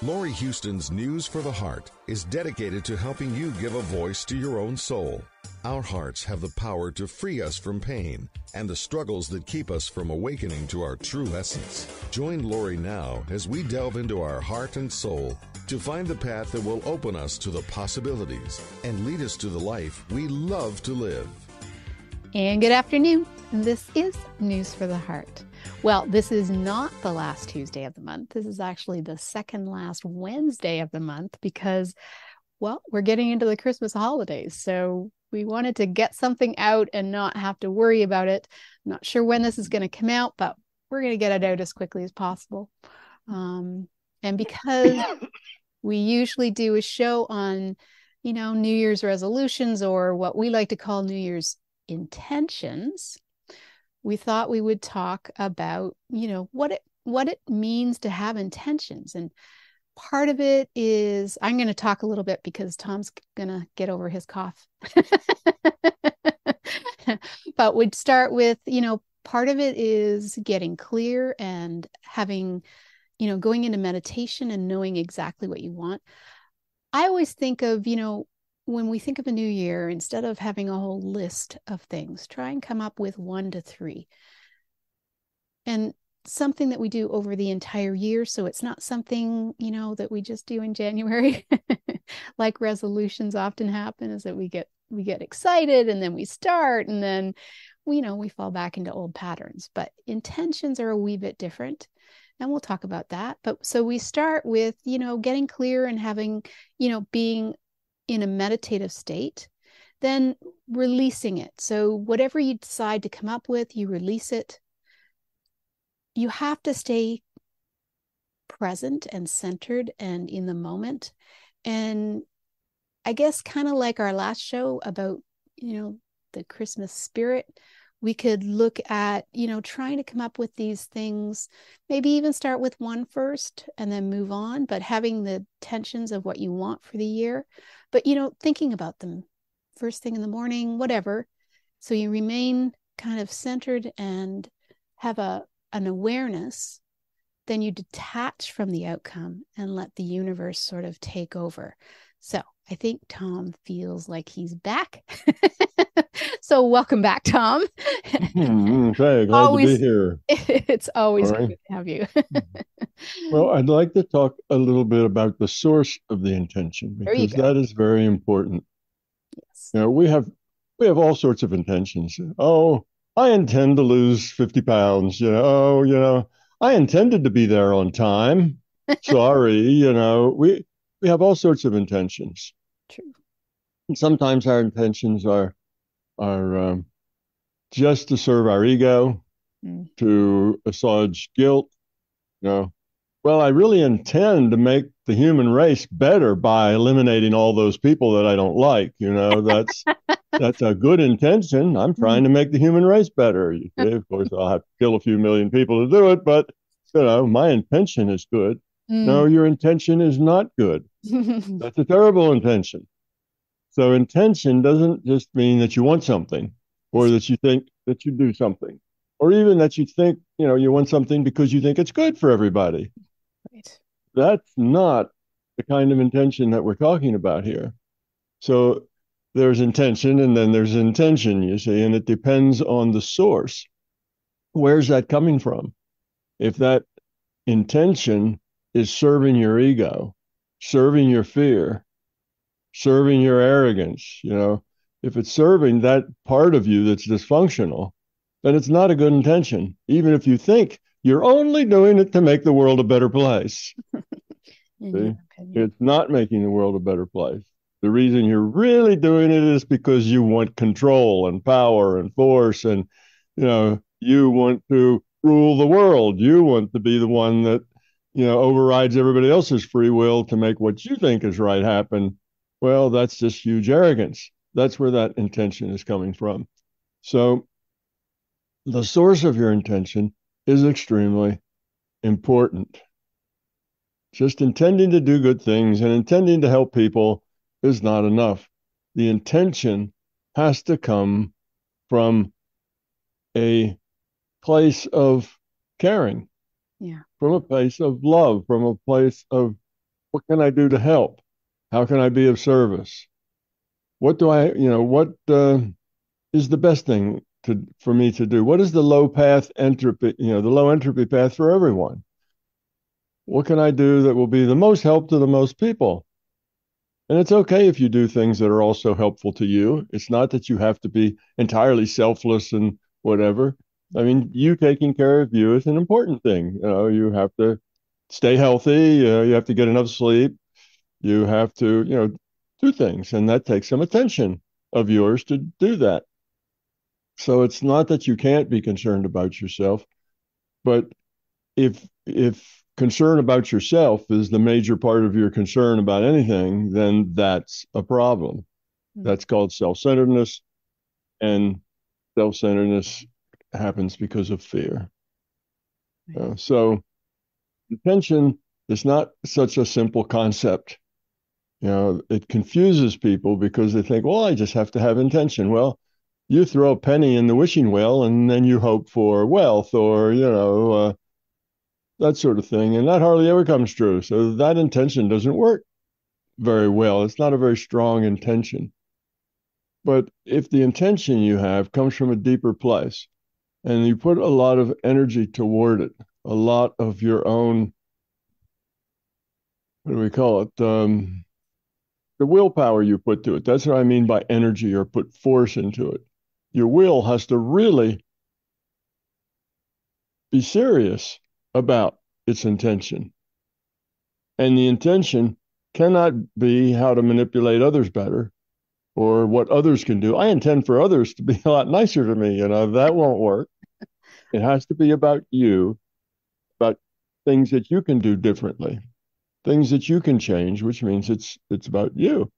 Laurie Huston's News for the Heart is dedicated to helping you give a voice to your own soul. Our hearts have the power to free us from pain and the struggles that keep us from awakening to our true essence. Join Laurie now as we delve into our heart and soul to find the path that will open us to the possibilities and lead us to the life we love to live. And good afternoon. This is News for the Heart. Well, this is not the last Tuesday of the month. This is actually the second last Wednesday of the month because, well, we're getting into the Christmas holidays. So we wanted to get something out and not have to worry about it. I'm not sure when this is going to come out, but we're going to get it out as quickly as possible. And because we usually do a show on, New Year's resolutions, or what we like to call New Year's intentions, we thought we would talk about, what it means to have intentions. And part of it is, I'm going to talk a little bit because Tom's going to get over his cough. But we'd start with, part of it is getting clear and having, going into meditation and knowing exactly what you want. I always think of, when we think of a new year, instead of having a whole list of things, try and come up with 1 to 3. And something that we do over the entire year. So it's not something, that we just do in January. Like resolutions often happen, is that we get excited and then we start and then, we fall back into old patterns. But intentions are a wee bit different. And we'll talk about that. But so we start with, getting clear and having, being in a meditative state, then releasing it. So whatever you decide to come up with, you release it. You have to stay present and centered and in the moment. And I guess kind of like our last show about, the Christmas spirit, we could look at, trying to come up with these things, maybe even start with one first and then move on, but having the tensions of what you want for the year, but, thinking about them first thing in the morning, whatever. So you remain kind of centered and have an awareness. Then you detach from the outcome and let the universe sort of take over. So I think Tom feels like he's back. So welcome back, Tom. Okay, glad to be here. It's always All right. good to have you. Well, I'd like to talk a little bit about the source of the intention, because that is very important. Yes. We have all sorts of intentions. Oh, I intend to lose 50 pounds. I intended to be there on time. Sorry, we have all sorts of intentions. True. And sometimes our intentions are just to serve our ego, to assuage guilt. Well, I really intend to make the human race better by eliminating all those people that I don't like. That's a good intention. I'm trying to make the human race better. Of course, I'll have to kill a few million people to do it, but my intention is good. No, your intention is not good. That's a terrible intention. So intention doesn't just mean that you want something, or that you think that you do something, or even that you think, you want something because you think it's good for everybody. Right. That's not the kind of intention that we're talking about here. So there's intention and then there's intention, you see, and it depends on the source. Where's that coming from? If that intention is serving your ego, serving your fear, serving your arrogance, if it's serving that part of you that's dysfunctional, then it's not a good intention, even if you think you're only doing it to make the world a better place. It's not making the world a better place. The reason you're really doing it is because you want control and power and force, and you want to rule the world. You want to be the one that overrides everybody else's free will to make what you think is right happen. Well, that's just huge arrogance. That's where that intention is coming from. So the source of your intention is extremely important. Just intending to do good things and intending to help people is not enough. The intention has to come from a place of caring, from a place of love, from a place of What can I do to help? How can I be of service? What do I, what is the best thing for me to do? What is the low path entropy, the low entropy path for everyone? What can I do that will be the most help to the most people? And it's okay if you do things that are also helpful to you. It's not that you have to be entirely selfless and whatever. I mean, you taking care of you is an important thing. You have to stay healthy. You have to get enough sleep. You have to, do things, and that takes some attention of yours to do that. So it's not that you can't be concerned about yourself, but if concern about yourself is the major part of your concern about anything, then that's a problem. That's called self-centeredness, and self-centeredness happens because of fear. So intention is not such a simple concept. It confuses people because they think, well, I just have to have intention. Well, you throw a penny in the wishing well and then you hope for wealth or, that sort of thing. And that hardly ever comes true. So that intention doesn't work very well. It's not a very strong intention. But if the intention you have comes from a deeper place and you put a lot of energy toward it, a lot of your own, what do we call it? The willpower you put to it. That's what I mean by energy, or put force into it. Your will has to really be serious about its intention. And the intention cannot be how to manipulate others better or what others can do. I intend for others to be a lot nicer to me. That won't work. It has to be about you, about things that you can do differently, things that you can change, which means it's about you.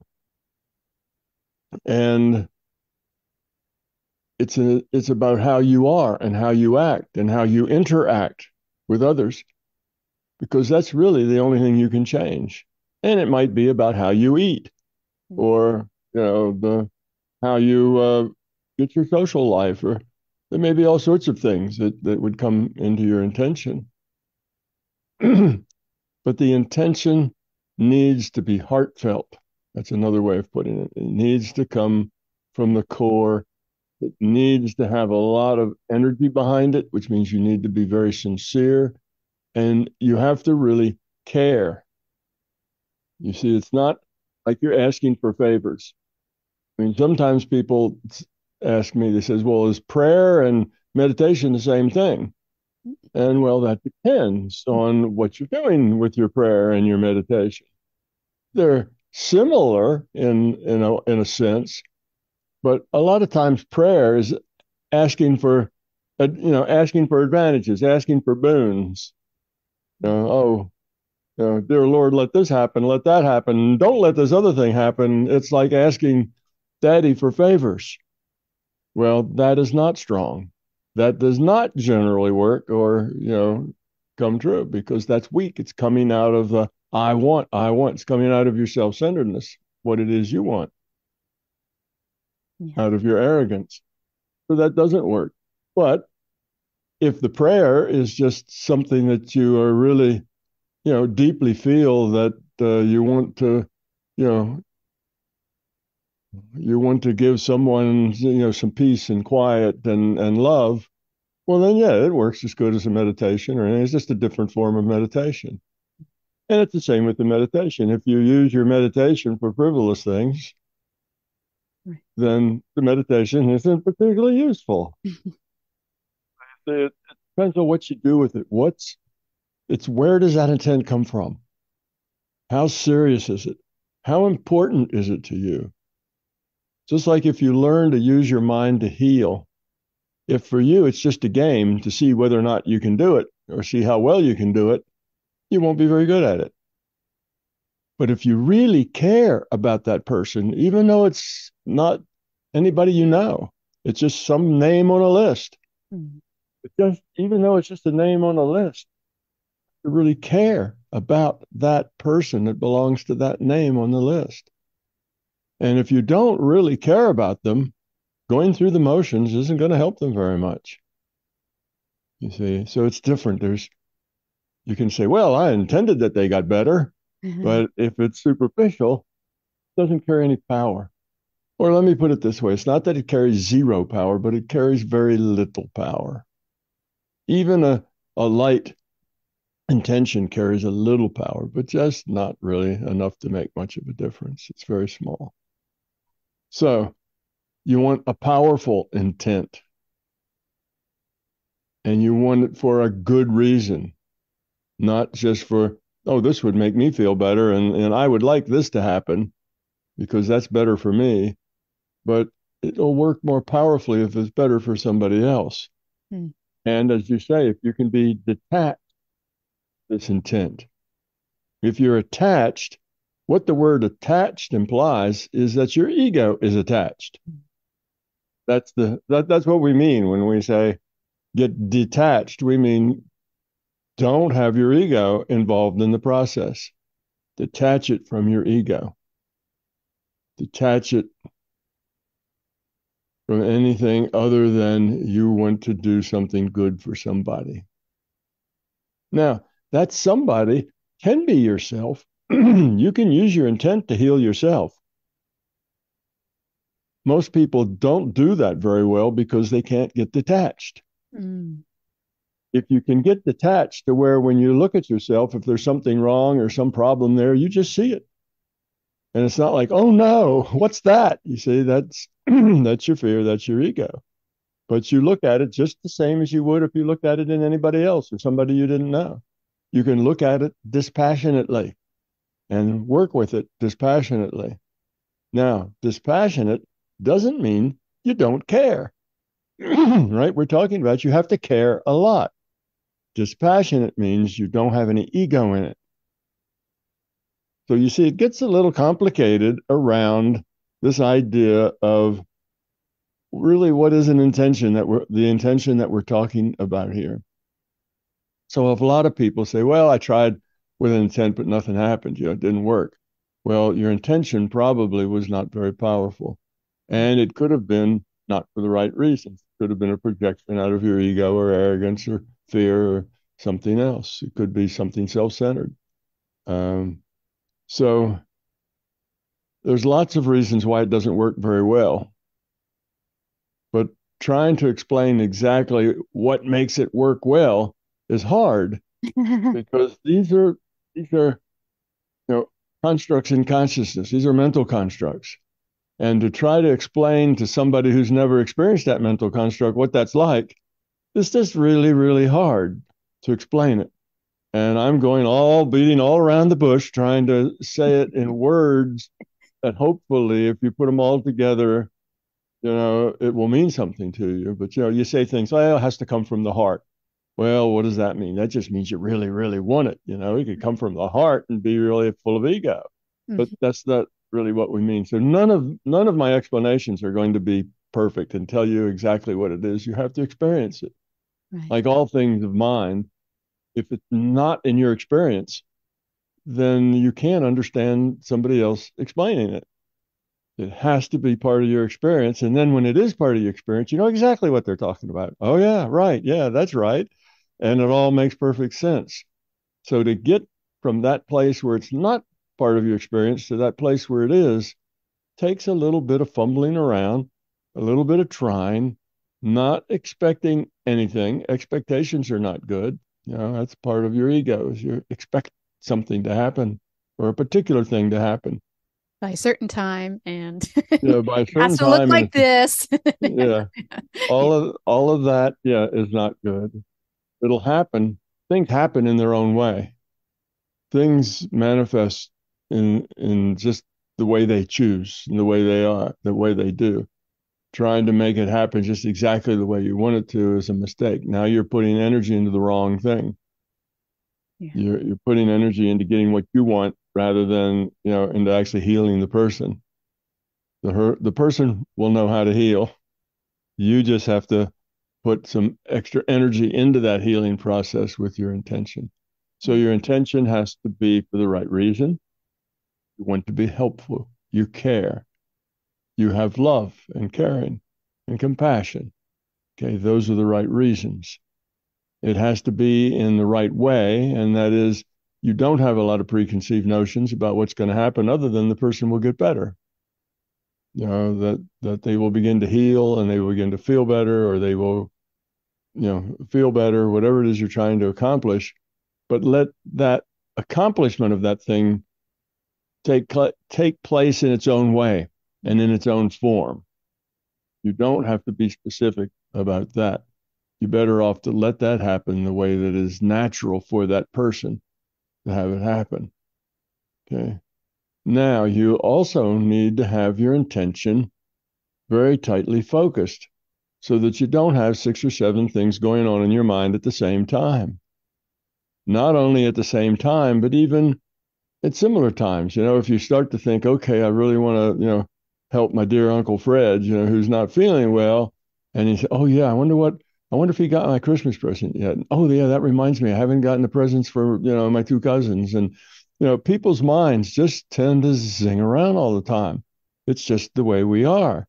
And it's about how you are and how you act and how you interact with others, because that's really the only thing you can change. And it might be about how you eat, or how you get your social life, or there may be all sorts of things that would come into your intention. But the intention needs to be heartfelt. That's another way of putting it. It needs to come from the core. It needs to have a lot of energy behind it, which means you need to be very sincere, and you have to really care. You see, it's not like you're asking for favors. I mean, sometimes people ask me, they says, well, is prayer and meditation the same thing? And well, that depends on what you're doing with your prayer and your meditation. They're similar in a sense, but a lot of times prayer is asking for advantages, asking for boons. Dear Lord, let this happen, let that happen, don't let this other thing happen. It's like asking Daddy for favors. Well, that is not strong. That does not generally work or, come true, because that's weak. It's coming out of the I want. It's coming out of your self-centeredness, what it is you want, out of your arrogance. So that doesn't work. But if the prayer is just something that you are really, deeply feel that you want to, you want to give someone, some peace and quiet and love, well, then, yeah, it works as good as a meditation, or it's just a different form of meditation. And it's the same with the meditation. If you use your meditation for frivolous things, then the meditation isn't particularly useful. It depends on what you do with it. Where does that intent come from? How serious is it? How important is it to you? Just like if you learn to use your mind to heal, if for you it's just a game to see whether or not you can do it or see how well you can do it, you won't be very good at it. But if you really care about that person, even though it's not anybody you know, it's just some name on a list, even though it's just a name on a list, you really care about that person that belongs to that name on the list. And if you don't really care about them, going through the motions isn't going to help them very much. You see, so it's different. You can say, well, I intended that they got better. But if it's superficial, it doesn't carry any power. Or let me put it this way, it's not that it carries zero power, but it carries very little power. Even a light intention carries a little power, but just not really enough to make much of a difference. It's very small. So you want a powerful intent, and you want it for a good reason, not just for, oh, this would make me feel better, and I would like this to happen because that's better for me. But it'll work more powerfully if it's better for somebody else. Mm. And as you say, if you can be detached this intent. If you're attached, what the word attached implies is that your ego is attached. That's what we mean when we say get detached. We mean don't have your ego involved in the process. Detach it from your ego. Detach it from anything other than you want to do something good for somebody. Now, that somebody can be yourself. You can use your intent to heal yourself. Most people don't do that very well because they can't get detached. Mm. If you can get detached to where when you look at yourself, if there's something wrong or some problem there, you just see it. And it's not like, oh no, what's that? You see, that's that's your fear, that's your ego. But you look at it just the same as you would if you looked at it in anybody else or somebody you didn't know. You can look at it dispassionately and work with it dispassionately. Now, dispassionate doesn't mean you don't care, right? We're talking about you have to care a lot. Dispassionate means you don't have any ego in it. So you see, it gets a little complicated around this idea of really what is the intention that we're talking about here. So if a lot of people say, well, I tried with an intent, but nothing happened, it didn't work. Well, your intention probably was not very powerful. And it could have been not for the right reasons. It could have been a projection out of your ego or arrogance or fear or something else. It could be something self-centered. So there's lots of reasons why it doesn't work very well. But trying to explain exactly what makes it work well is hard because these are constructs in consciousness. These are mental constructs. And to try to explain to somebody who's never experienced that mental construct what that's like, it's just really, really hard to explain it. And I'm beating all around the bush, trying to say it in words that hopefully, if you put them all together, it will mean something to you. But, you say things, well, it has to come from the heart. Well, what does that mean? That just means you really, really want it. It could come from the heart and be really full of ego. But that's not really what we mean. So none of my explanations are going to be perfect and tell you exactly what it is. You have to experience it. Right. Like all things of mind, if it's not in your experience, then you can't understand somebody else explaining it. It has to be part of your experience. And then when it is part of your experience, you know exactly what they're talking about. Oh, yeah, right. Yeah, that's right. And it all makes perfect sense. So to get from that place where it's not part of your experience to that place where it is takes a little bit of fumbling around, a little bit of trying, not expecting anything. Expectations are not good. That's part of your ego. Is you expect something to happen or a particular thing to happen by a certain time, and by a certain has to look time, like this. Yeah, all of that, is not good. It'll happen. Things happen in their own way. Things manifest in just the way they choose, and the way they are, the way they do. Trying to make it happen just exactly the way you want it to is a mistake. Now you're putting energy into the wrong thing. Yeah. You're putting energy into getting what you want rather than, into actually healing the person. The person will know how to heal. You just have to put some extra energy into that healing process with your intention. So your intention has to be for the right reason. You want to be helpful. You care. You have love and caring and compassion. Okay, those are the right reasons. It has to be in the right way, and that is you don't have a lot of preconceived notions about what's going to happen other than the person will get better. That they will begin to heal and they will begin to feel better, or they will, feel better, whatever it is you're trying to accomplish. But let that accomplishment of that thing take place in its own way and in its own form. You don't have to be specific about that. You're better off to let that happen the way that is natural for that person to have it happen. Okay. Now, you also need to have your intention very tightly focused so that you don't have 6 or 7 things going on in your mind at the same time. Not only at the same time, but even at similar times. If you start to think, okay, I really want to, help my dear Uncle Fred, who's not feeling well. And he said, oh, yeah, I wonder if he got my Christmas present yet. Oh, yeah, that reminds me, I haven't gotten the presents for, my 2 cousins. And, people's minds just tend to zing around all the time. It's just the way we are.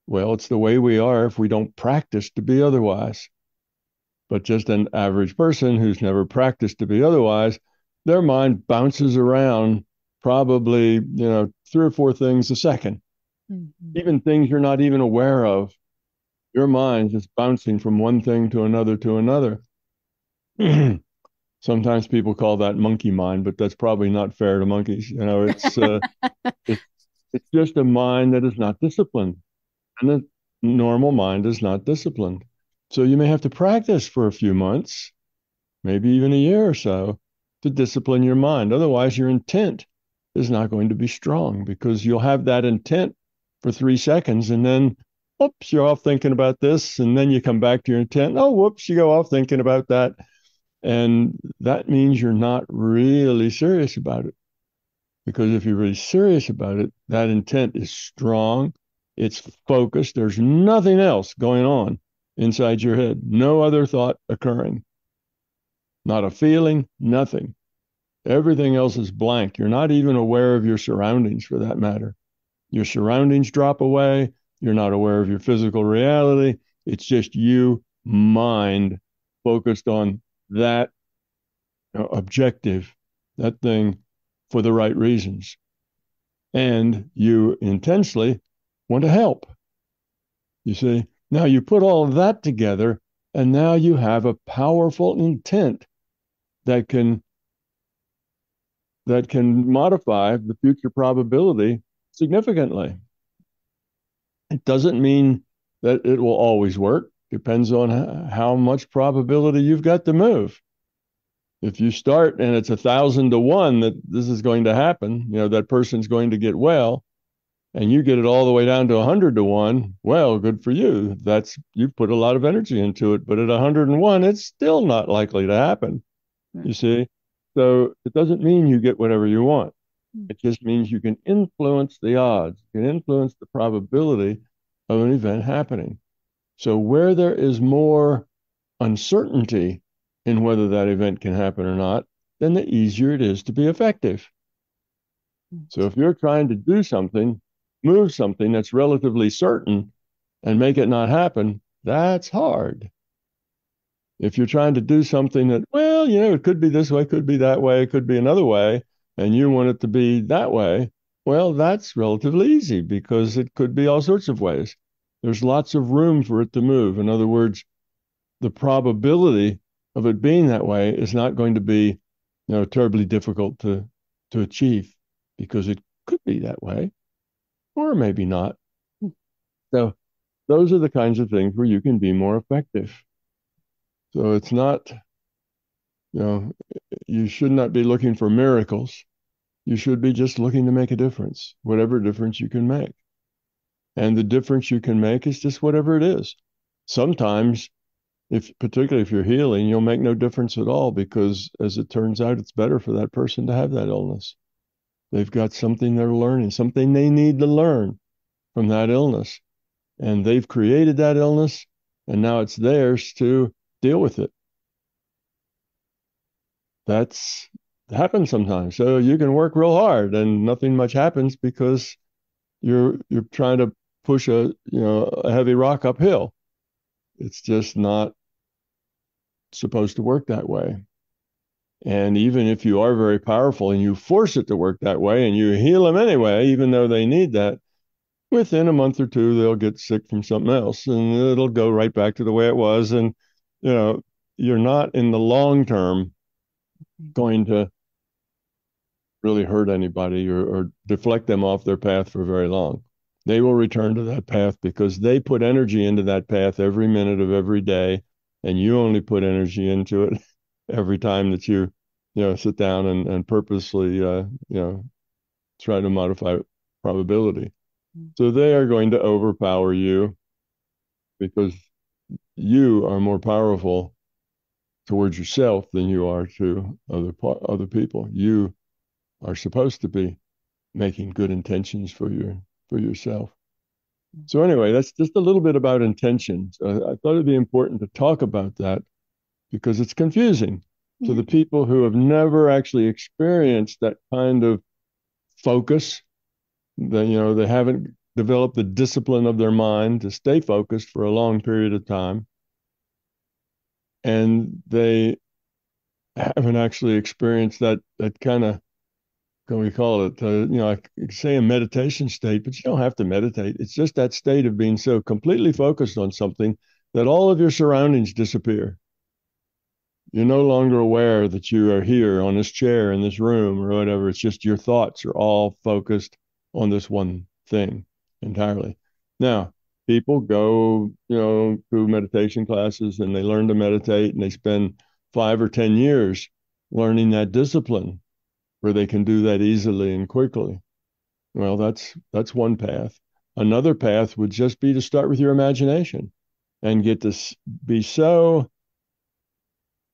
Well, it's the way we are if we don't practice to be otherwise. But just an average person who's never practiced to be otherwise, their mind bounces around probably, 3 or 4 things a second. Mm-hmm. Even things you're not even aware of. Your mind's just bouncing from one thing to another to another. Sometimes people call that monkey mind, but that's probably not fair to monkeys. It's just a mind that is not disciplined. And a normal mind is not disciplined. So you may have to practice for a few months, maybe even a year or so, to discipline your mind. Otherwise, your intent is not going to be strong, because you'll have that intent for 3 seconds and then, whoops, you're off thinking about this. And then you come back to your intent. Oh, whoops, you go off thinking about that. And that means you're not really serious about it. Because if you're really serious about it, that intent is strong. It's focused. There's nothing else going on inside your head. No other thought occurring. Not a feeling, nothing. Everything else is blank. You're not even aware of your surroundings, for that matter. Your surroundings drop away. You're not aware of your physical reality. It's just you, mind, focused on that objective, that thing, for the right reasons. And you intensely want to help. You see? Now you put all of that together, and now you have a powerful intent that can modify the future probability significantly. It doesn't mean that it will always work. Depends on how much probability you've got to move. If you start and it's 1,000 to 1 that this is going to happen, that person's going to get well, and you get it all the way down to 100 to 1, well, good for you. You've put a lot of energy into it, but at 101, it's still not likely to happen. Right. You see? So it doesn't mean you get whatever you want. It just means you can influence the odds, you can influence the probability of an event happening. So where there is more uncertainty in whether that event can happen or not, then the easier it is to be effective. So if you're trying to do something, move something that's relatively certain and make it not happen, that's hard. If you're trying to do something that, well, it could be this way, could be that way, it could be another way, and you want it to be that way, well, that's relatively easy because it could be all sorts of ways. There's lots of room for it to move. In other words, the probability of it being that way is not going to be, terribly difficult to achieve, because it could be that way, or maybe not. So those are the kinds of things where you can be more effective. So it's not, you should not be looking for miracles. You should be just looking to make a difference, whatever difference you can make. And the difference you can make is just whatever it is. Sometimes, particularly if you're healing, you'll make no difference at all, because as it turns out, it's better for that person to have that illness. They've got something they're learning, something they need to learn from that illness. And they've created that illness, and now it's theirs to deal with it. That's happens sometimes. So you can work real hard and nothing much happens because you're trying to push a heavy rock uphill. It's just not supposed to work that way. And even if you are very powerful and you force it to work that way and you heal them anyway, even though they need that, within a month or two, they'll get sick from something else and it'll go right back to the way it was. And, you're not in the long term going to really hurt anybody or deflect them off their path for very long. They will return to that path because they put energy into that path every minute of every day, and you only put energy into it every time that you sit down and purposely try to modify probability. So they are going to overpower you because you are more powerful towards yourself than you are to other people. You are supposed to be making good intentions for yourself. So anyway, that's just a little bit about intentions. I thought it'd be important to talk about that because it's confusing to the people who have never actually experienced that kind of focus. They haven't developed the discipline of their mind to stay focused for a long period of time. And they haven't actually experienced that kind of, can we call it, I say a meditation state, but you don't have to meditate. It's just that state of being so completely focused on something that all of your surroundings disappear. You're no longer aware that you are here on this chair in this room or whatever. It's just your thoughts are all focused on this one thing entirely. Now, people go, through meditation classes and they learn to meditate and they spend 5 or 10 years learning that discipline where they can do that easily and quickly. Well, that's one path. Another path would just be to start with your imagination and get to be so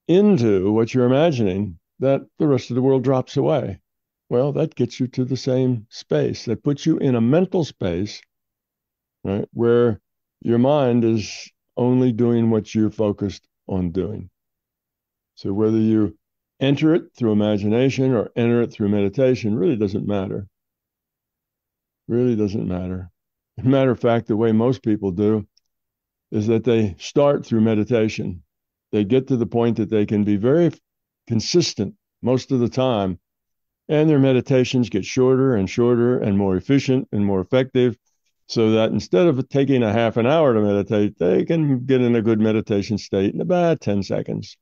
into what you're imagining that the rest of the world drops away. Well, that gets you to the same space. That puts you in a mental space, right, where your mind is only doing what you're focused on doing. So whether you enter it through imagination or enter it through meditation really doesn't matter. Really doesn't matter. As a matter of fact, the way most people do is that they start through meditation. They get to the point that they can be very consistent most of the time, and their meditations get shorter and shorter and more efficient and more effective, so that instead of taking a half an hour to meditate, they can get in a good meditation state in about 10 seconds.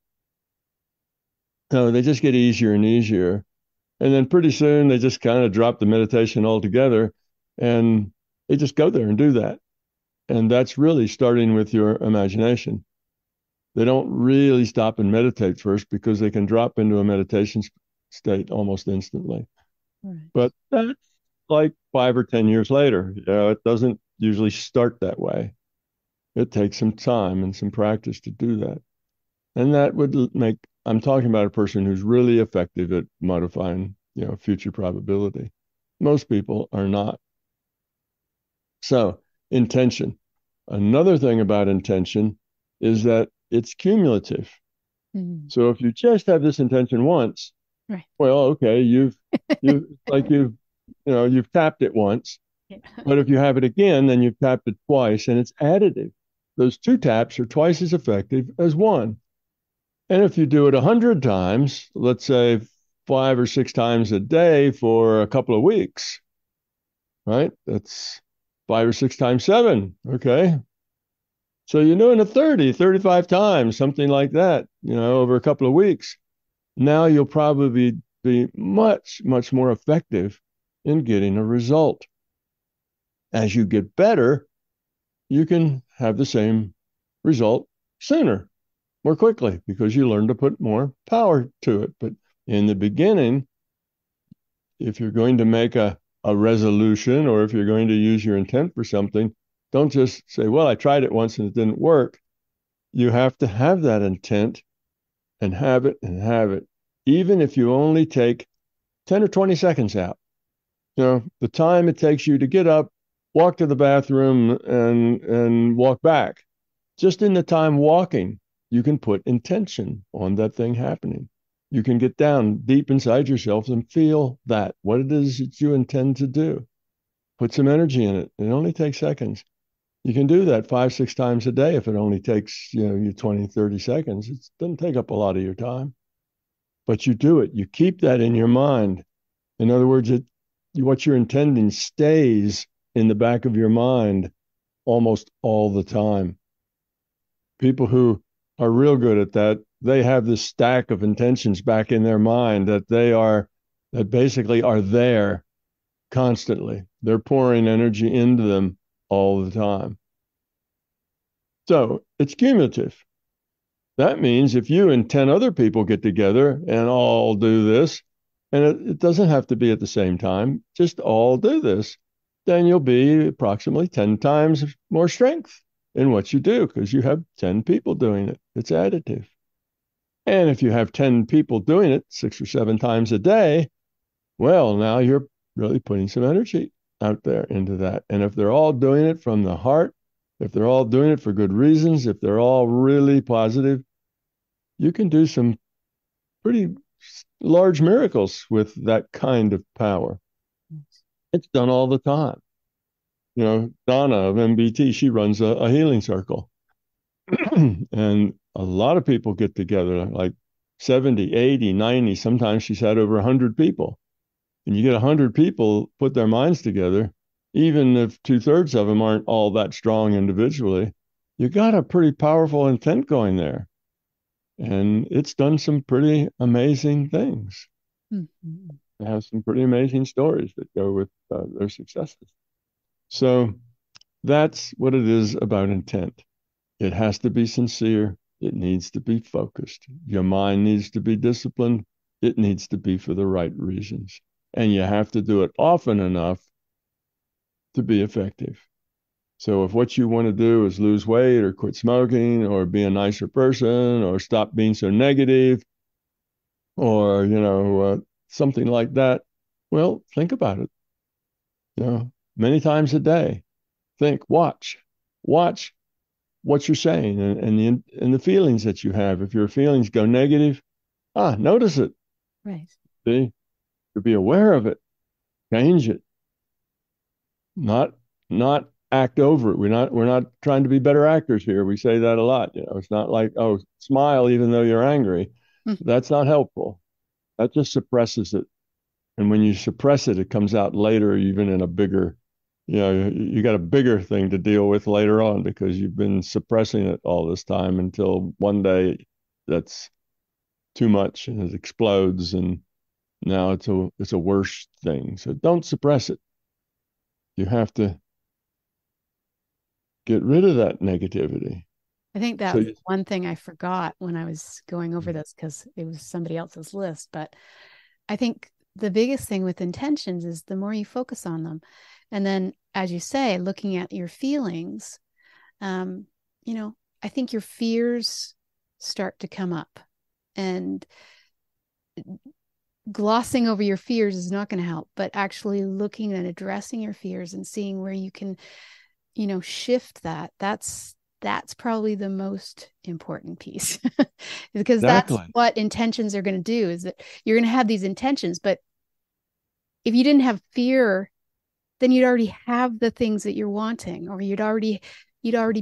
No, they just get easier and easier. And then pretty soon they just kind of drop the meditation altogether and they just go there and do that. And that's really starting with your imagination. They don't really stop and meditate first because they can drop into a meditation state almost instantly. Right. But that's like 5 or 10 years later. It doesn't usually start that way. It takes some time and some practice to do that. And that would I'm talking about a person who's really effective at modifying, future probability. Most people are not. So, intention. Another thing about intention is that it's cumulative. Mm-hmm. So if you just have this intention once, right, well, okay, you've tapped it once. Yeah. But if you have it again, then you've tapped it twice, and it's additive. Those 2 taps are twice as effective as one. And if you do it 100 times, let's say 5 or 6 times a day for a couple of weeks, right? That's 5 or 6 times 7. Okay. So you're doing it 30, 35 times, something like that, over a couple of weeks. Now you'll probably be much, much more effective in getting a result. As you get better, you can have the same result sooner, more quickly, because you learn to put more power to it. But in the beginning, if you're going to make a resolution or if you're going to use your intent for something, don't just say, well, I tried it once and it didn't work. You have to have that intent and have it and have it, even if you only take 10 or 20 seconds out. The time it takes you to get up, walk to the bathroom, and walk back. Just in the time walking, you can put intention on that thing happening. You can get down deep inside yourself and feel what it is that you intend to do. Put some energy in it. It only takes seconds. You can do that 5, 6 times a day if it only takes, you 20, 30 seconds. It doesn't take up a lot of your time. but you do it. You keep that in your mind. In other words, what you're intending stays in the back of your mind almost all the time. People who are real good at that, they have this stack of intentions back in their mind that basically are there constantly. They're pouring energy into them all the time. So it's cumulative. That means if you and 10 other people get together and all do this, and it doesn't have to be at the same time, just all do this, then you'll be approximately 10 times more strength in what you do because you have 10 people doing it. It's additive. And if you have 10 people doing it 6 or 7 times a day, well, now you're really putting some energy out there into that. And if they're all doing it from the heart, if they're all doing it for good reasons, if they're all really positive, you can do some pretty large miracles with that kind of power. It's done all the time. You know, Donna of MBT, she runs a healing circle. And a lot of people get together, like 70, 80, 90. Sometimes she's had over 100 people. And you get 100 people put their minds together, even if 2/3 of them aren't all that strong individually, you got a pretty powerful intent going there. And it's done some pretty amazing things. Mm-hmm. It has some pretty amazing stories that go with their successes. So that's what it is about intent. It has to be sincere. It needs to be focused. Your mind needs to be disciplined. It needs to be for the right reasons. And you have to do it often enough to be effective. So if what you want to do is lose weight or quit smoking or be a nicer person or stop being so negative or, something like that, well, think about it. Many times a day, watch what you're saying and the feelings that you have. If your feelings go negative, notice it. Right. See, to be aware of it, change it, not act over it. We're not trying to be better actors here. We say that a lot. It's not like, oh, smile even though you're angry. That's not helpful. That just suppresses it. And when you suppress it, it comes out later, even in a bigger, you got a bigger thing to deal with later on because you've been suppressing it all this time until one day that's too much and it explodes and now it's a worse thing. So don't suppress it. You have to get rid of that negativity. I think that was one thing I forgot when I was going over this because it was somebody else's list. But I think the biggest thing with intentions is the more you focus on them. And then, as you say, looking at your feelings, I think your fears start to come up. And glossing over your fears is not going to help, but actually looking and addressing your fears and seeing where you can, shift that. That's probably the most important piece because That's what intentions are going to do is that you're going to have these intentions, but if you didn't have fear, then you'd already have the things that you're wanting, or you'd already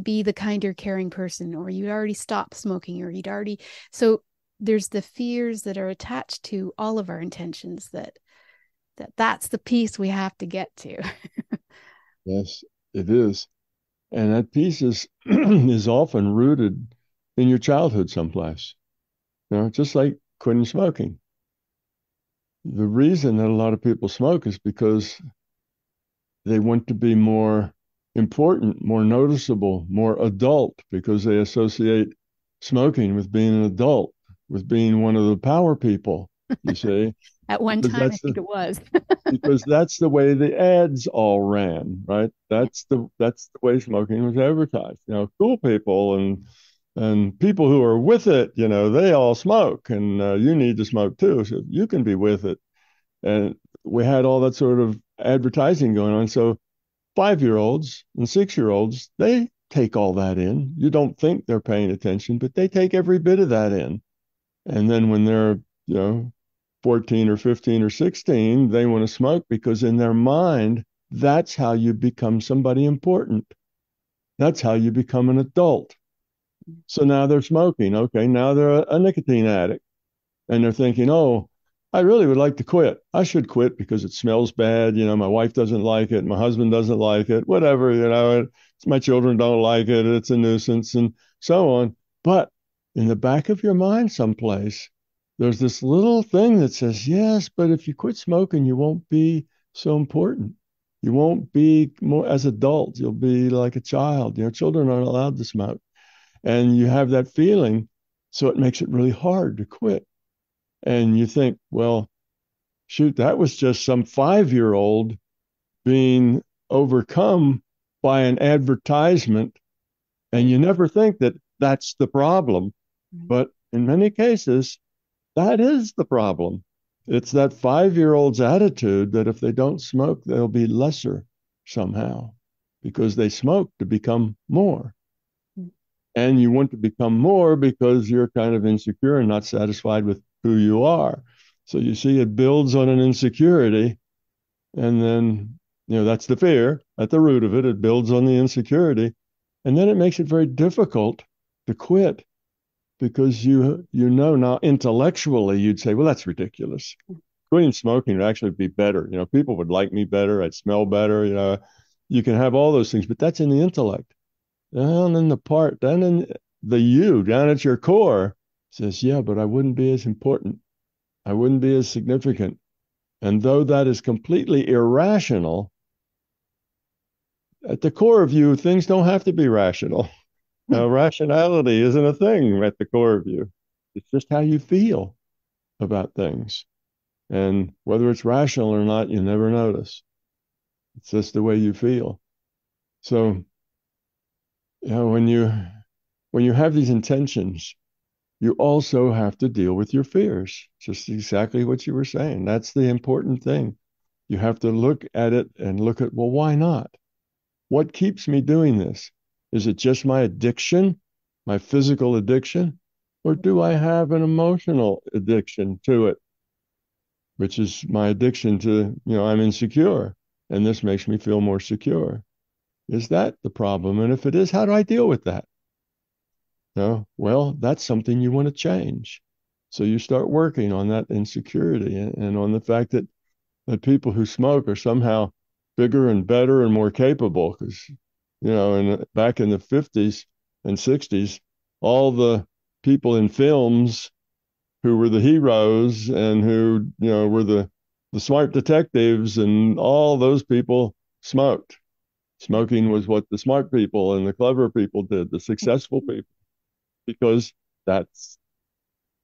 be the kinder, caring person, or you'd already stop smoking, or so there's the fears that are attached to all of our intentions that's the piece we have to get to. Yes, it is. And that piece is is often rooted in your childhood someplace. Just like quitting smoking. The reason that a lot of people smoke is because they want to be more important, more noticeable, more adult, because they associate smoking with being an adult, with being one of the power people, you see. At one time, I think it was. Because that's the way the ads all ran, right? That's the way smoking was advertised. Cool people and people who are with it, they all smoke, and you need to smoke too, so you can be with it. And we had all that sort of advertising going on. So 5-year-olds and 6-year-olds, they take all that in. You don't think they're paying attention, but they take every bit of that in. And then when they're, 14 or 15 or 16, they want to smoke because in their mind, that's how you become somebody important. That's how you become an adult. So now they're smoking. Okay, now they're a nicotine addict. and they're thinking, oh, I really would like to quit. I should quit because it smells bad. My wife doesn't like it. My husband doesn't like it, whatever, my children don't like it. It's a nuisance and so on. But in the back of your mind someplace, there's this little thing that says, yes, but if you quit smoking, you won't be so important. You won't be more as adults. You'll be like a child. Children aren't allowed to smoke. And you have that feeling. So it makes it really hard to quit. And you think, well, shoot, that was just some 5-year-old being overcome by an advertisement. And you never think that that's the problem. But in many cases, that is the problem. It's that 5-year-old's attitude that if they don't smoke, they'll be lesser somehow because they smoke to become more. And you want to become more because you're kind of insecure and not satisfied with who you are. So you see, it builds on an insecurity. And then, that's the fear at the root of it. It builds on the insecurity. And then it makes it very difficult to quit because you know now intellectually you'd say, well, that's ridiculous. Quitting smoking would actually be better. People would like me better. I'd smell better. You can have all those things, but that's in the intellect. Down in the you, down at your core, says, yeah, but I wouldn't be as important. I wouldn't be as significant. And though that is completely irrational, at the core of you, things don't have to be rational. Now, rationality isn't a thing at the core of you. It's just how you feel about things. And whether it's rational or not, you never notice. It's just the way you feel. So, when you have these intentions, you also have to deal with your fears. Just exactly what you were saying. That's the important thing. You have to look at it and look at, well, why not? What keeps me doing this? Is it just my addiction, my physical addiction? Or do I have an emotional addiction to it? Which is my addiction to, I'm insecure. And this makes me feel more secure. Is that the problem? And if it is, how do I deal with that? Well, that's something you want to change. So you start working on that insecurity and on the fact that people who smoke are somehow bigger and better and more capable. Because, back in the 50s and 60s, all the people in films who were the heroes and who, were the smart detectives and all those people smoked. Smoking was what the smart people and the clever people did, the successful people, because that's,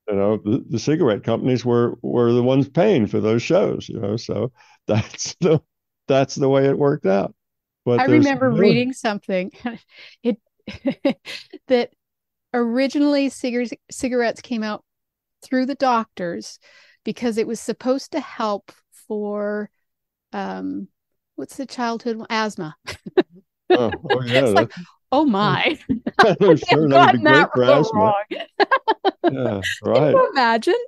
the cigarette companies were the ones paying for those shows, so that's the way it worked out. But I remember reading something it that originally cigarettes came out through the doctors because it was supposed to help for what's the childhood asthma. Oh yeah, it's like, oh my. I'm sure that would be great for asthma. Yeah, right. Can you imagine?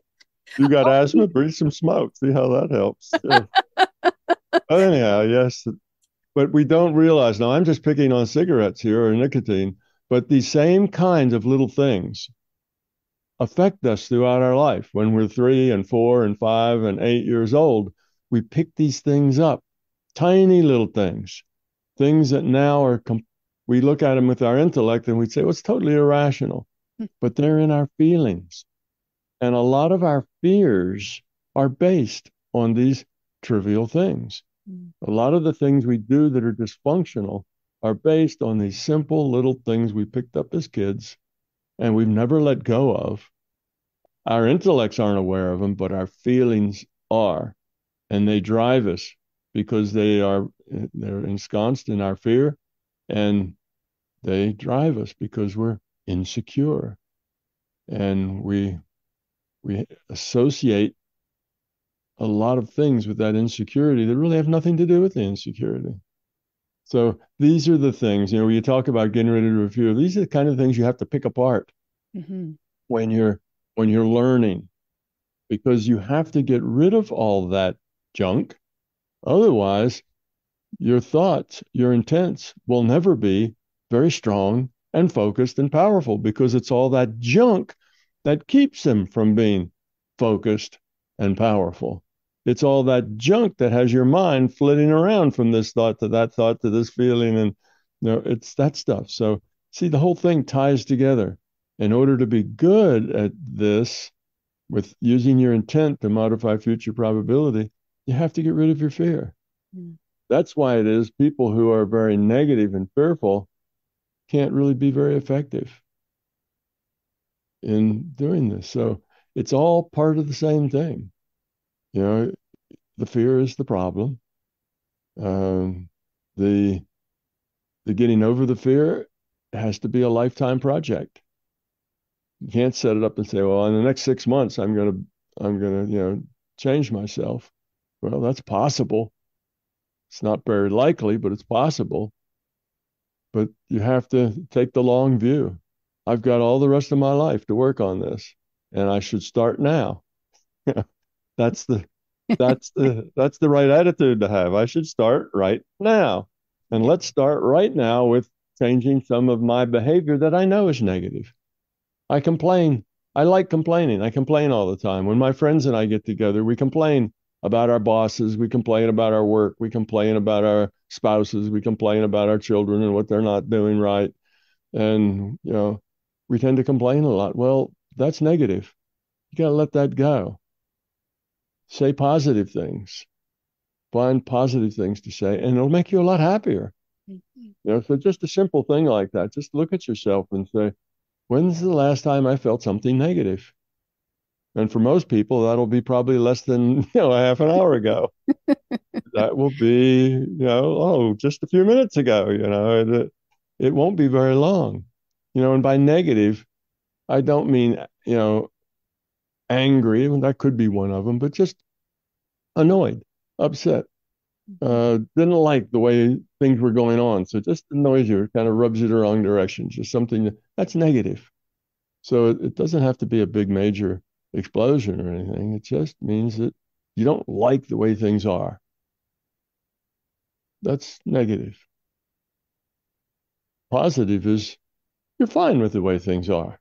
You got asthma, breathe some smoke. See how that helps. Yeah. But anyhow, yes. But we don't realize, now I'm just picking on cigarettes here or nicotine, but these same kinds of little things affect us throughout our life. When we're 3 and 4 and 5 and 8 years old, we pick these things up, tiny little things that now we look at them with our intellect and we'd say, well, it's totally irrational, but they're in our feelings. And a lot of our fears are based on these trivial things. A lot of the things we do that are dysfunctional are based on these simple little things we picked up as kids and we've never let go of. Our intellects aren't aware of them, but our feelings are. And they drive us because they're ensconced in our fear, and they drive us because we're insecure. And we associate a lot of things with that insecurity that really have nothing to do with the insecurity. So these are the things, when you talk about getting rid of a fear, these are the kind of things you have to pick apart when you're learning, because you have to get rid of all that junk. Otherwise, your thoughts, your intents will never be very strong and focused and powerful, because it's all that junk that keeps them from being focused, and powerful. It's all that junk that has your mind flitting around from this thought to this feeling. And it's that stuff. So see, the whole thing ties together. In order to be good at this, with using your intent to modify future probability, you have to get rid of your fear. Mm. That's why it is people who are very negative and fearful can't really be very effective in doing this. So it's all part of the same thing. The fear is the problem. The getting over the fear has to be a lifetime project. You can't set it up and say, well, in the next 6 months, I'm gonna change myself. Well, that's possible. It's not very likely, but it's possible. But you have to take the long view. I've got all the rest of my life to work on this, and I should start now. That's the right attitude to have. I should start right now. And let's start right now with changing some of my behavior that I know is negative. I complain. I like complaining. I complain all the time. When my friends and I get together, we complain about our bosses. We complain about our work. We complain about our spouses. We complain about our children and what they're not doing right. And, we tend to complain a lot. Well, that's negative. You got to let that go. Say positive things. Find positive things to say, and it'll make you a lot happier. Mm-hmm. So just a simple thing like that. Just look at yourself and say, when's the last time I felt something negative? And for most people, that'll be probably less than, a half an hour ago. That will be, just a few minutes ago, it won't be very long. And by negative, I don't mean, angry. That could be one of them, but just annoyed, upset, didn't like the way things were going on. So just annoys you, kind of rubs you the wrong direction, just something that's negative. So it doesn't have to be a big major explosion or anything. It just means that you don't like the way things are. That's negative. Positive is you're fine with the way things are.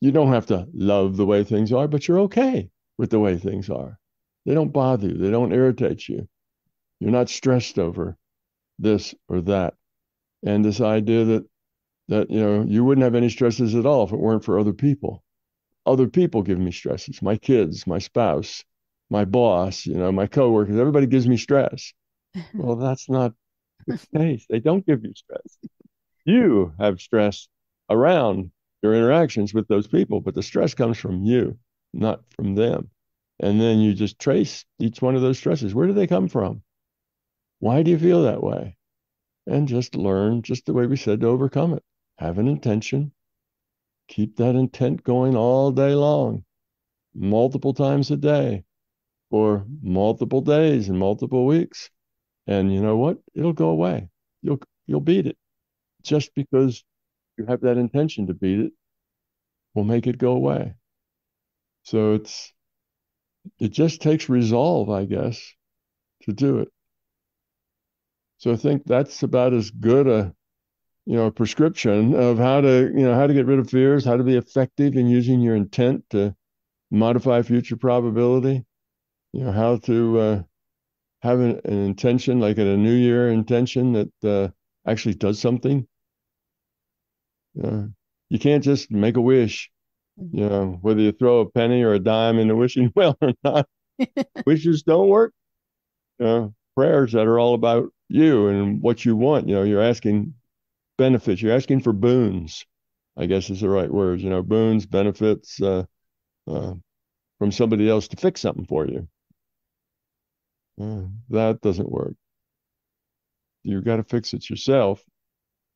You don't have to love the way things are, but you're okay with the way things are. They don't bother you. They don't irritate you. You're not stressed over this or that. And this idea that you wouldn't have any stresses at all if it weren't for other people. Other people give me stresses. My kids, my spouse, my boss, my coworkers, everybody gives me stress. Well, that's not the case. They don't give you stress. You have stress around your interactions with those people, but the stress comes from you, not from them. And then you just trace each one of those stresses. Where do they come from? Why do you feel that way? And just learn, just the way we said, to overcome it. Have an intention. Keep that intent going all day long, multiple times a day, for multiple days and multiple weeks. And you know what? It'll go away. You'll beat it. Just because you have that intention to beat it will make it go away. So it just takes resolve, I guess, to do it. So I think that's about as good a prescription of how to get rid of fears, how to be effective in using your intent to modify future probability, how to have an intention, like a New Year intention that actually does something. You can't just make a wish, whether you throw a penny or a dime in the wishing well or not. Wishes don't work. Prayers that are all about you and what you want. You're asking benefits. You're asking for boons, I guess is the right words. Boons, benefits from somebody else to fix something for you. That doesn't work. You've got to fix it yourself.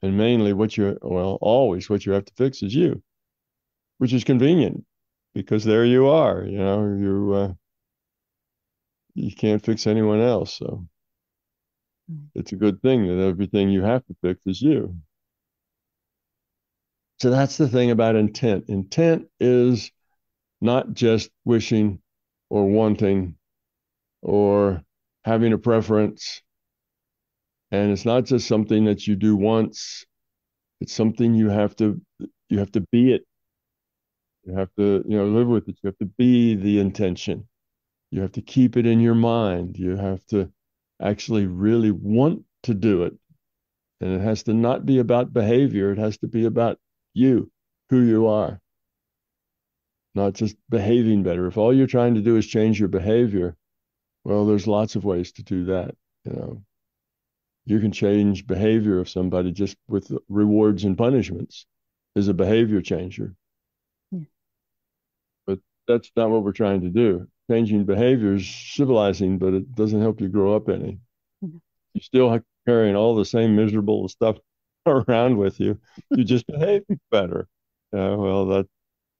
And mainly always what you have to fix is you, which is convenient because there you are, you can't fix anyone else. So it's a good thing that everything you have to fix is you. So that's the thing about intent. Intent is not just wishing or wanting or having a preference. And it's not just something that you do once. It's something you have to be it. You have to, live with it. You have to be the intention. You have to keep it in your mind. You have to actually really want to do it. And it has to not be about behavior. It has to be about you, who you are, not just behaving better. If all you're trying to do is change your behavior, well, there's lots of ways to do that. You can change behavior of somebody just with rewards and punishments is a behavior changer. Yeah. But that's not what we're trying to do. Changing behavior is civilizing, but it doesn't help you grow up any. Mm-hmm. You still carrying all the same miserable stuff around with you. You just behave better. Well,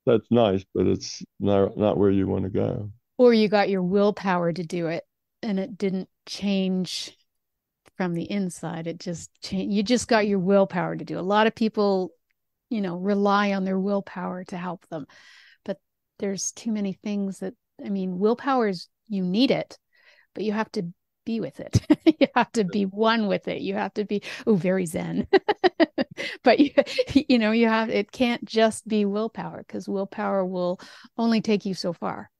that's nice, but it's not where you want to go. Or you got your willpower to do it, and it didn't change from the inside. It just changed. You just got your willpower to do. A lot of people, rely on their willpower to help them, but there's too many things that, willpower is, you need it, but you have to be with it. You have to be one with it. You have to be, very Zen. But you have, it can't just be willpower, because willpower will only take you so far.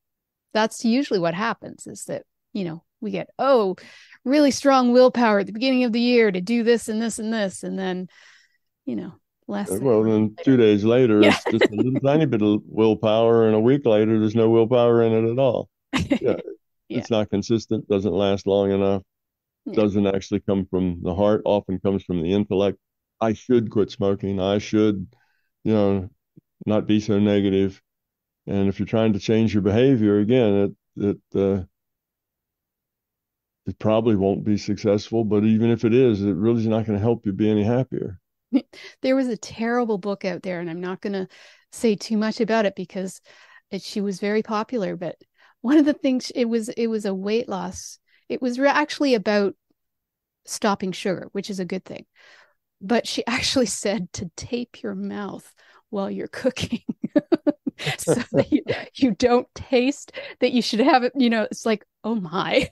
That's usually what happens, is that, we get, really strong willpower at the beginning of the year to do this and this and this. And then, less. Well, then 2 days later, it's just a little tiny bit of willpower. And a week later, there's no willpower in it at all. Yeah. It's not consistent, doesn't last long enough, doesn't actually come from the heart, often comes from the intellect. I should quit smoking. I should, not be so negative. And if you're trying to change your behavior, again, it probably won't be successful. But even if it is, it really is not going to help you be any happier. There was a terrible book out there, and I'm not going to say too much about it because she was very popular. But one of the things, it was a weight loss. It was actually about stopping sugar, which is a good thing. But she actually said to tape your mouth while you're cooking. So that you don't taste, that you should have it, it's like, oh my,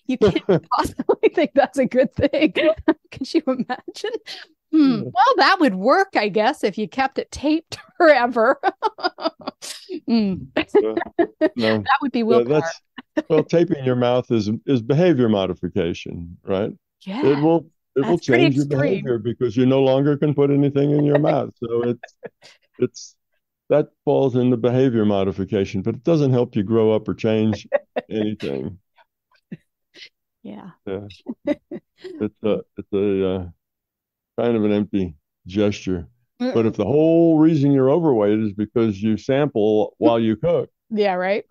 you can't possibly think that's a good thing. Can you imagine? Well, that would work, I guess, if you kept it taped forever. No. That would be willpower. Well, taping your mouth is behavior modification, right? Yeah. It will change your behavior because you no longer can put anything in your mouth. So it's that falls in the behavior modification, but it doesn't help you grow up or change anything. Yeah. It's a kind of an empty gesture. But if the whole reason you're overweight is because you sample while you cook. Yeah, right.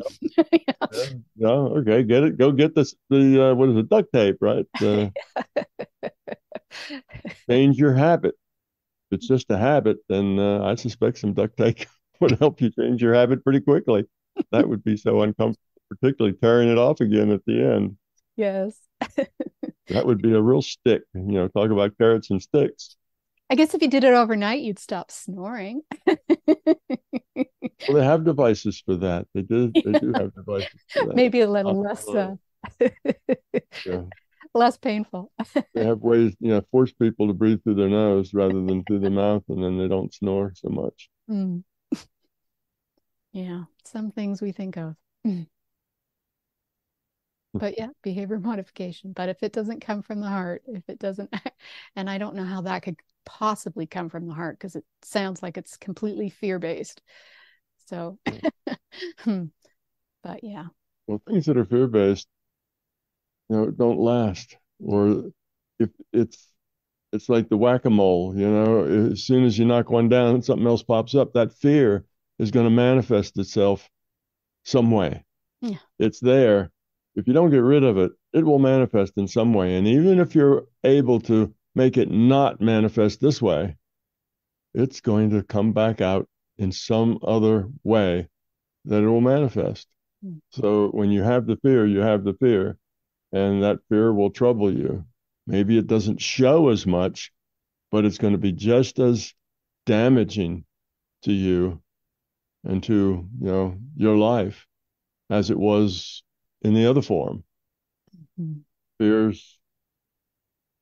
Okay, get it. Go get the what is it, duct tape, right? Change your habit. If it's just a habit, then I suspect some duct tape would help you change your habit pretty quickly. That would be so uncomfortable, particularly tearing it off again at the end. Yes. That would be a real stick. Talk about carrots and sticks. I guess if you did it overnight, you'd stop snoring. Well, they have devices for that. They do have devices for that. Maybe a little less less painful. They have ways, force people to breathe through their nose rather than through the mouth, and then they don't snore so much. Yeah, some things we think of. But yeah, behavior modification. But if it doesn't come from the heart, if it doesn't, and I don't know how that could possibly come from the heart, because it sounds like it's completely fear-based. So, but yeah. Well, things that are fear-based, don't last. Or if it's like the whack-a-mole, as soon as you knock one down, something else pops up. That fear is going to manifest itself some way. Yeah. It's there. If you don't get rid of it, it will manifest in some way. And even if you're able to make it not manifest this way, it's going to come back out in some other way that it will manifest. So when you have the fear, you have the fear, and that fear will trouble you. Maybe it doesn't show as much, but it's going to be just as damaging to you and to, your life as it was in the other form. Fears,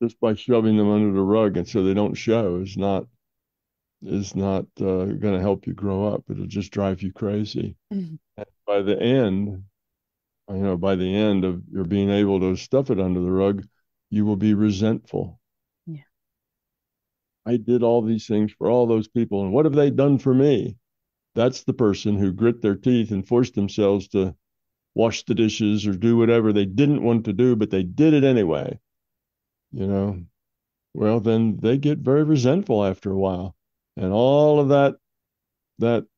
just by shoving them under the rug and so they don't show, is not is not going to help you grow up. It'll just drive you crazy. Mm-hmm. And by the end, by the end of your being able to stuff it under the rug, you will be resentful. Yeah. I did all these things for all those people, and what have they done for me? That's the person who grit their teeth and forced themselves to wash the dishes or do whatever they didn't want to do, but they did it anyway. You know, well, then they get very resentful after a while. And all of that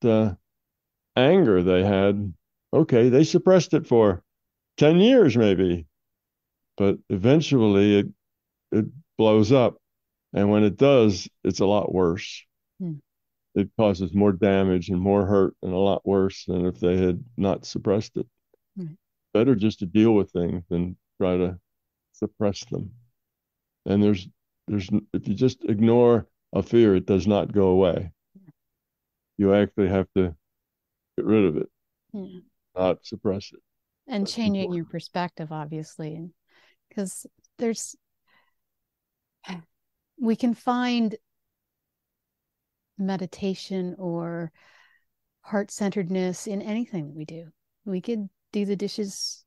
anger they had, okay, they suppressed it for 10 years maybe, but eventually it blows up. And when it does, it's a lot worse. Hmm. It causes more damage and more hurt and a lot worse than if they had not suppressed it. Right. Better just to deal with things than try to suppress them. And there's if you just ignore a fear, it does not go away. You actually have to get rid of it, Yeah. not suppress it. And That's changing important. your perspective, obviously, and because we can find meditation or heart-centeredness in anything that we do. We could do the dishes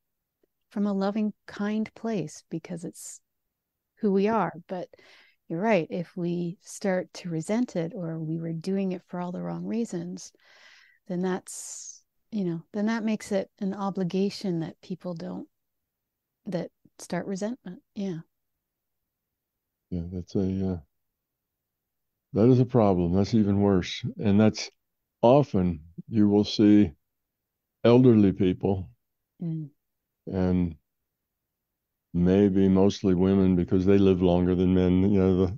from a loving, kind place because it's who we are. But you're right. If we start to resent it or we were doing it for all the wrong reasons, then then that makes it an obligation that people don't, that start resentment. Yeah. Yeah, that is a problem. That's even worse. And that's often you will see elderly people Mm. and maybe mostly women because they live longer than men.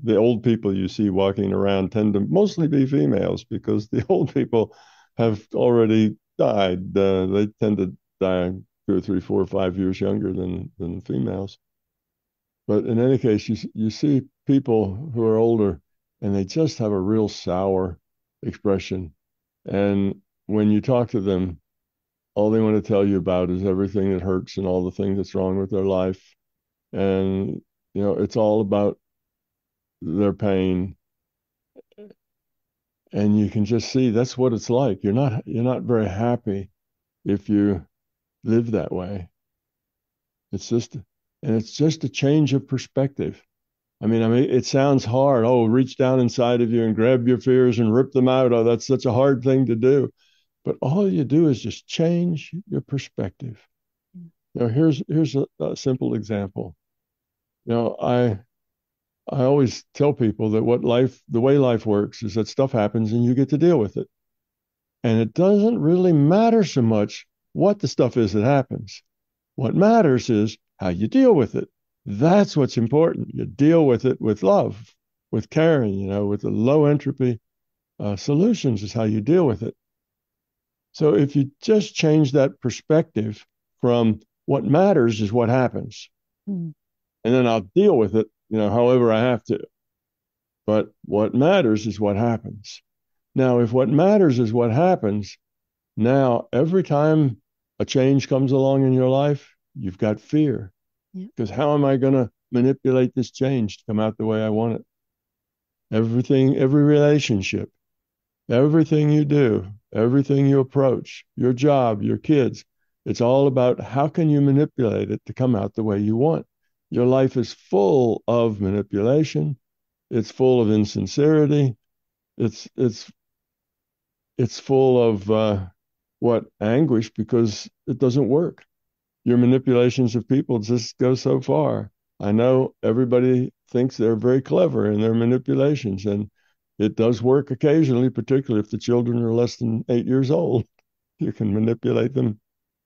The old people you see walking around tend to mostly be females because the old people have already died. They tend to die 2 or 3, 4, 5 years younger than females. But in any case, you see people who are older and they just have a real sour expression. And when you talk to them, all they want to tell you about is everything that hurts and all the things that's wrong with their life. And, it's all about their pain. And you can just see that's what it's like. You're not very happy if you live that way. It's just a change of perspective. I mean, it sounds hard. Oh, reach down inside of you and grab your fears and rip them out. Oh, that's such a hard thing to do. But all you do is just change your perspective. Here's a simple example. I always tell people that the way life works is that stuff happens and you get to deal with it. And it doesn't really matter so much what the stuff is that happens. What matters is how you deal with it. That's what's important. You deal with it with love, with caring, with the low entropy solutions is how you deal with it. So if you just change that perspective from what matters is what happens, Mm. and then I'll deal with it, however I have to. But what matters is what happens. Now, if what matters is what happens, now every time a change comes along in your life, you've got fear. Yeah. Because how am I going to manipulate this change to come out the way I want it? Everything, every relationship, everything you do, everything you approach, your job, your kids, it's all about how can you manipulate it to come out the way you want. Your life is full of manipulation. It's full of insincerity. It's full of what anguish because it doesn't work. Your manipulations of people just go so far. I know everybody thinks they're very clever in their manipulations, and it does work occasionally, particularly if the children are less than 8 years old. You can manipulate them.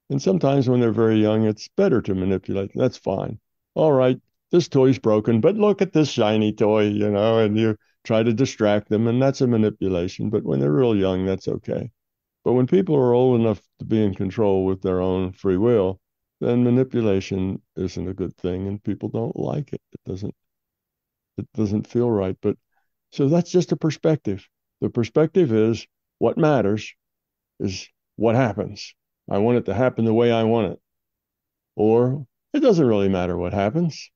And sometimes when they're very young, it's better to manipulate them. That's fine. All right, this toy's broken, but look at this shiny toy, and you try to distract them, and that's a manipulation. But when they're real young, that's okay. But when people are old enough to be in control with their own free will, then manipulation isn't a good thing, and people don't like it. It doesn't feel right. But so that's just a perspective. The perspective is what matters is what happens. I want it to happen the way I want it. Or it doesn't really matter what happens.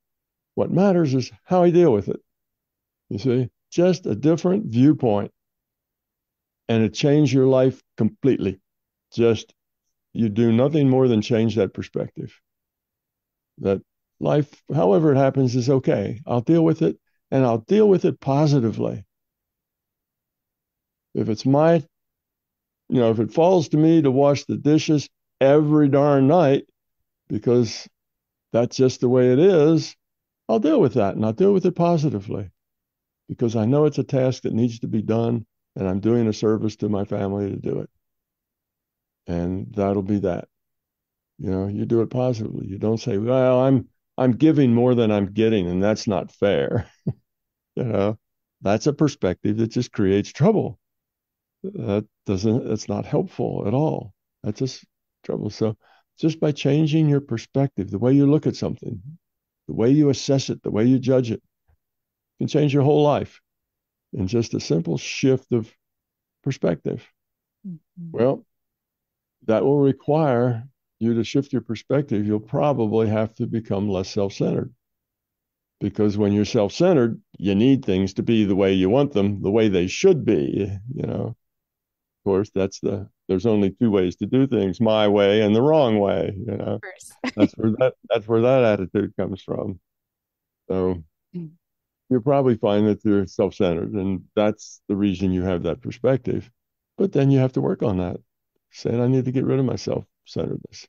What matters is how I deal with it. You see, just a different viewpoint. and it changed your life completely. Just you do nothing more than change that perspective. That life, however it happens, is okay. I'll deal with it, and I'll deal with it positively. If it's my, if it falls to me to wash the dishes every darn night because that's just the way it is, I'll deal with that, and I'll deal with it positively because I know it's a task that needs to be done, and I'm doing a service to my family to do it. And that'll be that. You do it positively. You don't say, well, I'm giving more than I'm getting, and that's not fair. That's a perspective that just creates trouble. It's not helpful at all. That's just trouble. So just by changing your perspective, the way you look at something, the way you assess it, the way you judge it, can change your whole life in just a simple shift of perspective. Mm-hmm. Well, that will require you to shift your perspective. You'll probably have to become less self-centered, because when you're self-centered, you need things to be the way you want them, the way they should be. Of course, there's only two ways to do things: my way and the wrong way. That's where that attitude comes from. So you'll probably find that you're self-centered, and that's the reason you have that perspective. But then you have to work on that. Saying, I need to get rid of my self-centeredness.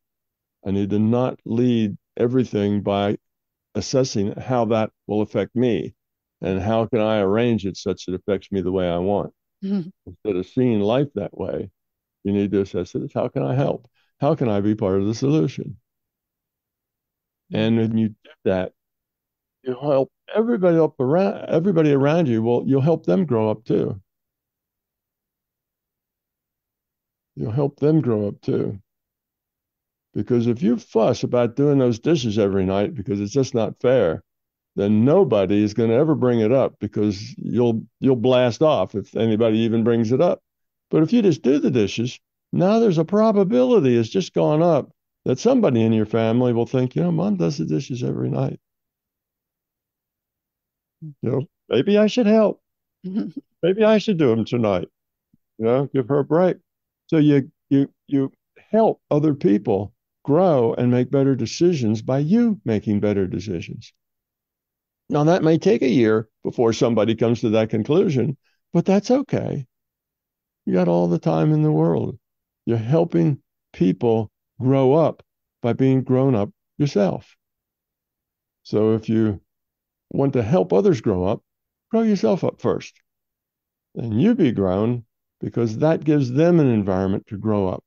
I need to not lead everything by assessing how that will affect me and how can I arrange it such that it affects me the way I want. Mm-hmm. Instead of seeing life that way, you need to assess it as, how can I help? How can I be part of the solution? Mm-hmm. And when you do that, you help everybody around you. Well, you'll help them grow up too. You'll help them grow up too. Because if you fuss about doing those dishes every night because it's just not fair, then nobody is going to ever bring it up, because you'll blast off if anybody even brings it up. But if you just do the dishes, now there's a probability it's just gone up that somebody in your family will think, Mom does the dishes every night. Maybe I should help. Maybe I should do them tonight. Give her a break. So you help other people grow and make better decisions by you making better decisions. Now, that may take a year before somebody comes to that conclusion, but that's okay. You got all the time in the world. You're helping people grow up by being grown up yourself. So if you want to help others grow up, grow yourself up first. And you be grown, because that gives them an environment to grow up,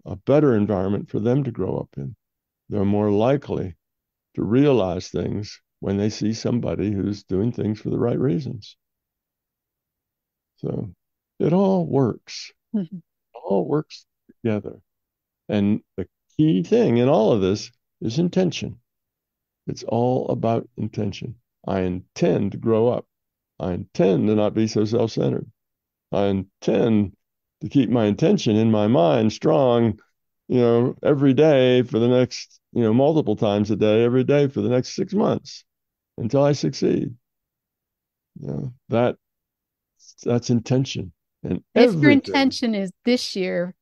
a better environment for them to grow up in. They're more likely to realize things when they see somebody who's doing things for the right reasons. So it all works. Mm-hmm. It all works together. And the key thing in all of this is intention. It's all about intention. I intend to grow up. I intend to not be so self-centered. I intend to keep my intention in my mind strong, every day for the next, multiple times a day, every day for the next 6 months until I succeed. That's intention. And if your intention is this year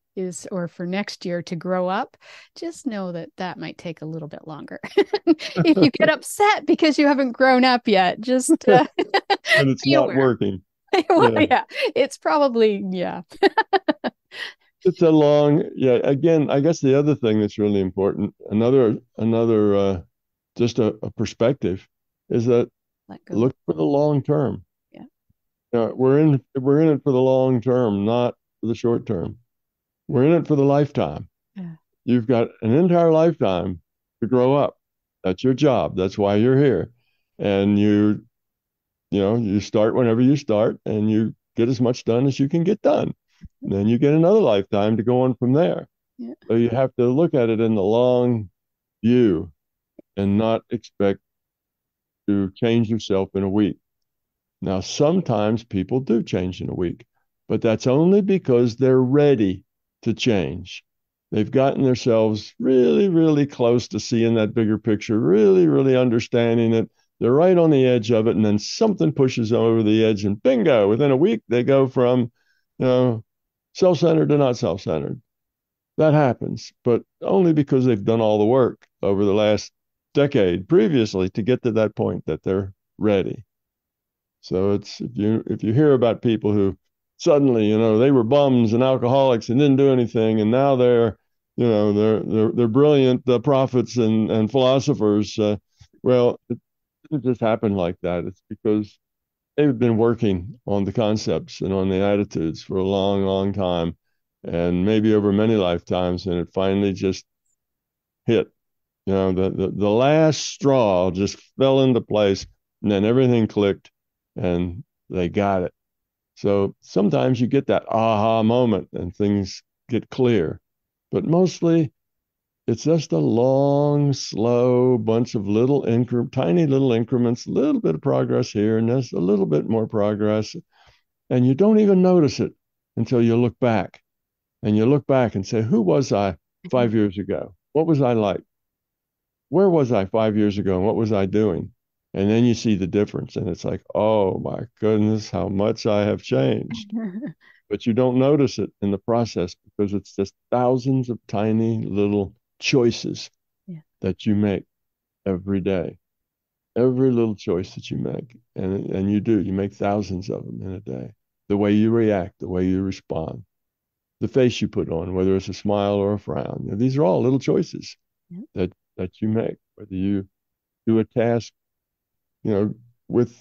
or for next year to grow up, just know that might take a little bit longer. If you get upset because you haven't grown up yet, just and it's not working. Well, yeah, it's probably, It's again, I guess the other thing that's really important, another just a perspective, is that look for the long term. We're in it for the long term, not for the short term. We're in it for the lifetime. Yeah. You've got an entire lifetime to grow up. That's your job. That's why you're here. And you start whenever you start, and you get as much done as you can get done. And then you get another lifetime to go on from there. Yeah. So you have to look at it in the long view and not expect to change yourself in a week. Now, sometimes people do change in a week, but that's only because they're ready to change. They've gotten themselves really, really close to seeing that bigger picture, really, really understanding it. They're right on the edge of it, and then something pushes them over the edge, and bingo, within a week, they go from, you know, self-centered or not self-centered. That happens, but only because they've done all the work over the last decade previously to get to that point that they're ready. So it's if you hear about people who suddenly, they were bums and alcoholics and didn't do anything, and now they're brilliant prophets and philosophers. Well, it didn't just happen like that. It's because they've been working on the concepts and on the attitudes for a long, long time, and maybe over many lifetimes, and it finally just hit. The last straw just fell into place, and then everything clicked, and they got it. So sometimes you get that aha moment, and things get clear, but mostly it's just a long, slow bunch of tiny little increments, a little bit of progress here, and there's a little bit more progress, and you don't even notice it until you look back. And you look back and say, who was I 5 years ago? What was I like? Where was I 5 years ago? And what was I doing? And then you see the difference. And it's like, oh my goodness, how much I have changed. But you don't notice it in the process because it's just thousands of tiny little choices that you make every day. Every little choice that you make. And you make thousands of them in a day. The way you react, the way you respond, the face you put on, whether it's a smile or a frown. These are all little choices that you make, whether you do a task, with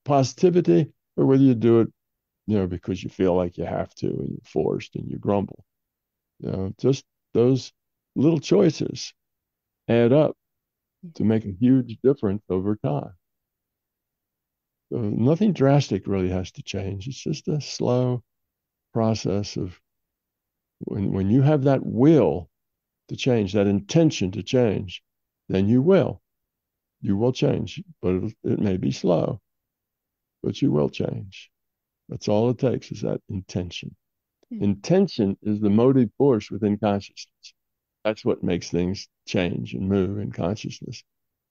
positivity, or whether you do it, because you feel like you have to and you're forced and you grumble. Just those little choices add up to make a huge difference over time. So nothing drastic really has to change. It's just a slow process of when you have that will to change, that intention to change, then you will change, but it may be slow, but you will change. That's all it takes, is that intention. Intention is the motive force within consciousness. That's what makes things change and move in consciousness,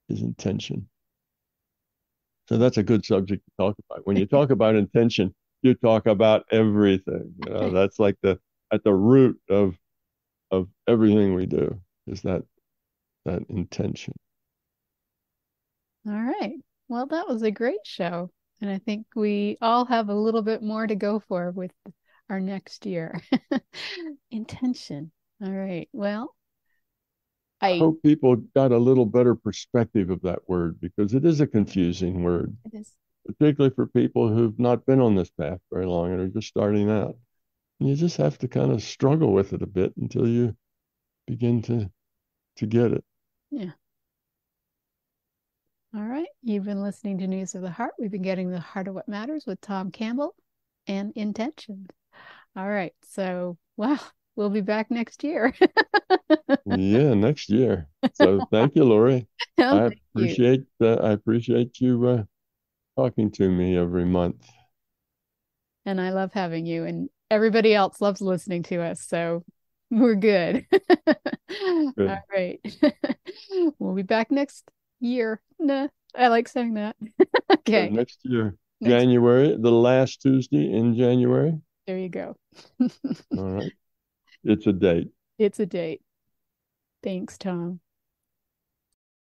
is intention. So that's a good subject to talk about. When you talk about intention, you talk about everything. That's like at the root of everything we do, is that intention. All right. Well, that was a great show. And I think we all have a little bit more to go for with our next year. Intention. All right. Well, I hope people got a little better perspective of that word, because it is a confusing word. It is. Particularly for people who've not been on this path very long and are just starting out. And you just have to kind of struggle with it a bit until you begin to get it. Yeah. All right. You've been listening to News of the Heart. We've been getting the heart of what matters with Tom Campbell and intentions. All right. So, wow, we'll be back next year. Yeah, next year. So thank you, Laurie. I appreciate you talking to me every month. And I love having you, and everybody else loves listening to us. So we're good. Good. All right. We'll be back next year. Nah, I like saying that. Okay. Next year. January, the last Tuesday in January. There you go. All right. It's a date. It's a date. Thanks, Tom.